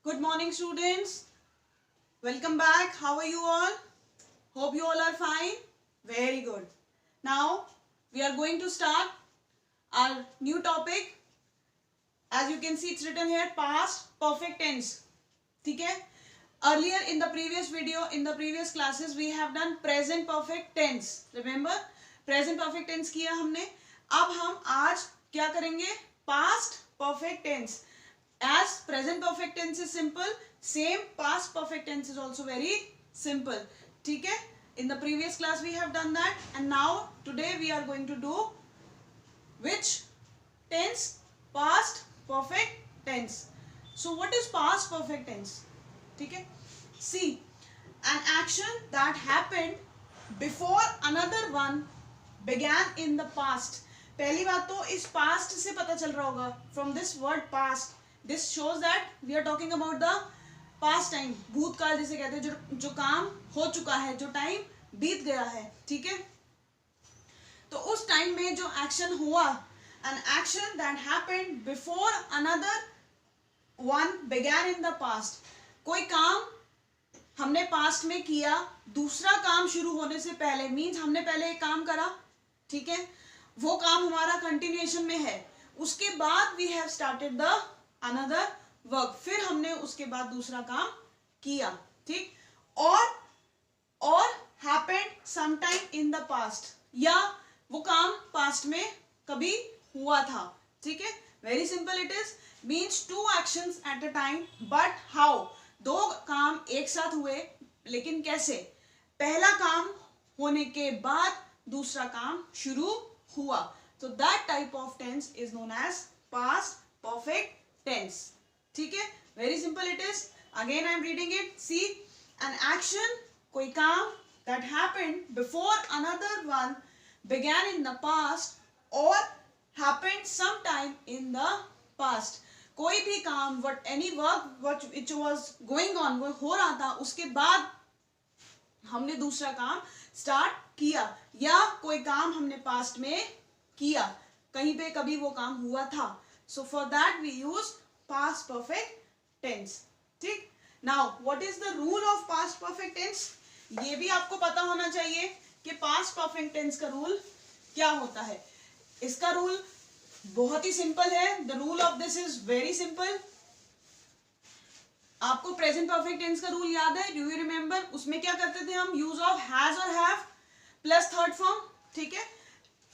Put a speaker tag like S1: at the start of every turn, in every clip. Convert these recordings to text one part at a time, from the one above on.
S1: Good morning, students. Welcome back. How are you all? Hope you all are fine. Very good. Now, we are going to start our new topic. As you can see, it's written here, past perfect tense. ठीक है? Earlier in the previous video, in the previous classes, we have done present perfect tense. Remember? Present perfect tense किया हमने. अब हम आज क्या करेंगे? Past perfect tense. As present perfect tense is simple, same past perfect tense is also very simple. ठीक है? In the previous class we have done that, and now today we are going to do which tense? Past perfect tense. So what is past perfect tense? ठीक है? See, an action that happened before another one began in the past. पहली बात तो इस past से पता चल रहा होगा, from this word past. This shows that we are talking about the past time. भूतकाल जिसे कहते हैं, जो काम हो चुका है, जो टाइम बीत गया है. ठीक है? तो उस टाइम में जो एक्शन हुआ, an action that happened before another one began in the past. कोई काम हमने पास्ट में किया, दूसरा काम शुरू होने से पहले, मीन्स हमने पहले एक काम करा, ठीक है, वो काम हमारा कंटिन्यूएशन में है, उसके बाद we have started the another work, फिर हमने उसके बाद दूसरा काम किया. ठीक? और happened sometime in the past, या वो काम पास्ट में कभी हुआ था. ठीक है? Very simple it is. Means two actions at a time, but how? दो काम एक साथ हुए, लेकिन कैसे? पहला काम होने के बाद दूसरा काम शुरू हुआ. तो that type of tense is known as past perfect tense. ठीक है? Very simple it is. Again I am reading it. See, an action, कोई काम that happened before another one began in the past or happened sometime in the past. कोई भी काम, what any work which was going on, वो हो रहा था, उसके बाद हमने दूसरा काम स्टार्ट किया, या कोई काम हमने पास्ट में किया, कहीं पे कभी वो काम हुआ था. So for that we use past perfect tense. ठीक? Now what is the rule of past perfect tense? ये भी आपको पता होना चाहिए कि past perfect tense का रूल क्या होता है. इसका रूल बहुत ही सिंपल है. The rule of this is very simple. आपको प्रेजेंट परफेक्ट टेंस का रूल याद है? Do you remember? उसमें क्या करते थे हम? यूज ऑफ हैज और हैव प्लस थर्ड फॉर्म. ठीक है?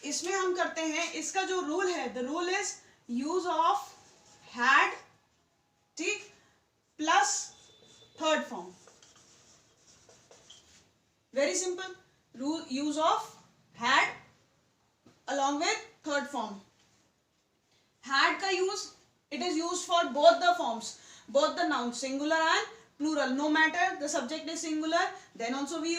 S1: इसमें हम करते हैं, इसका जो रूल है, the rule is use of had, ठीक, plus third form. Very simple rule. Use of had along with third form. Had का use, it is used for both the forms, both the nouns, singular and plural. No matter the subject is singular, then also we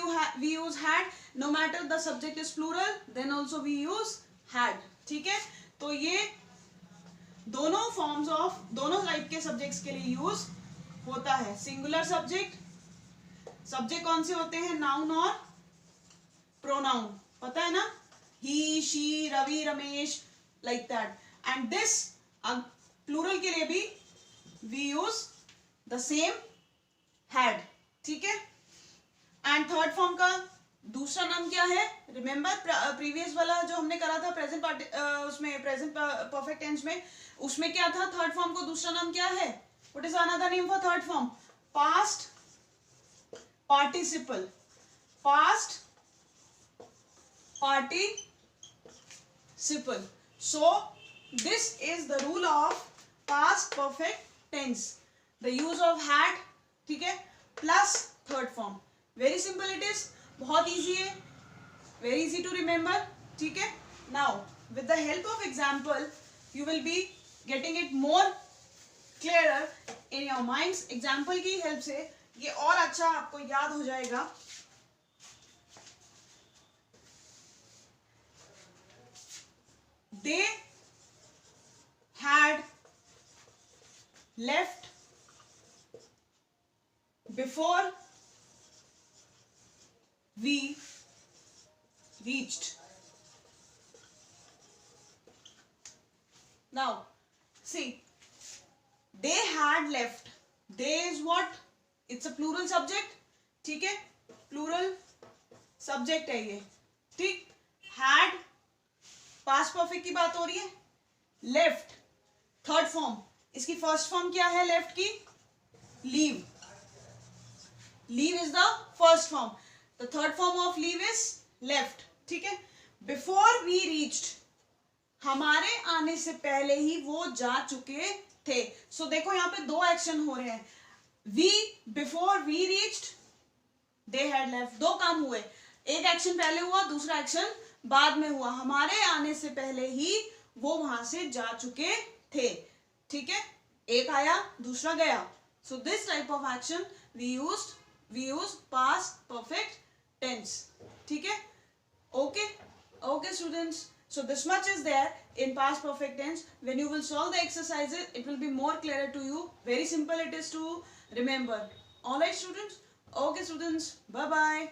S1: use had. No matter the subject is plural, then also we use had. ठीक है? तो ये दोनों forms of दोनों type के subjects के लिए use होता है. सिंगुलर सब्जेक्ट, सब्जेक्ट कौन से होते हैं? नाउन और प्रोनाउन. पता है ना? He, she, Ravi, Ramesh, like that. And this plural के लिए भी we use the same had. ठीक है? एंड थर्ड फॉर्म का दूसरा नाम क्या है? रिमेंबर प्रीवियस वाला जो हमने करा था प्रेजेंट उसमें प्रेजेंट परफेक्ट टेंस में, उसमें क्या था? थर्ड फॉर्म को दूसरा नाम क्या है? What is another name for third form? Past participle. Past participle. So this is the rule of past perfect tense. The use of had, ठीक है, plus third form. Very simple it is. बहुत easy है. Very easy to remember. ठीक है? Now with the help of example you will be getting it more clearer in your minds. Example की help से ये और अच्छा आपको याद हो जाएगा. They had left before we reached. Now, see, they had left. They is what, it's a plural subject, ठीक है, प्लूरल सब्जेक्ट है ये, ठीक। हैड, पास्ट परफेक्ट की बात हो रही है। लेफ्ट, थर्ड फॉर्म, इसकी फर्स्ट फॉर्म क्या है लेफ्ट की, leave, leave is the first form, the third form of leave is left, ठीक है। बिफोर वी रीच्ड, हमारे आने से पहले ही वो जा चुके थे। सो देखो यहाँ पे दो एक्शन हो रहे हैं, we, before we reached, they had left, दो काम हुए, एक एक्शन पहले हुआ, दूसरा एक्शन बाद में हुआ, हमारे आने से पहले ही वो वहां से जा चुके थे, ठीक है, एक आया दूसरा गया। So this type of action we use past perfect tense, ठीक है। Okay students, so this much is there in past perfect tense. When you will solve the exercises, it will be more clearer to you. Very simple it is to remember. All right students, okay students, bye bye.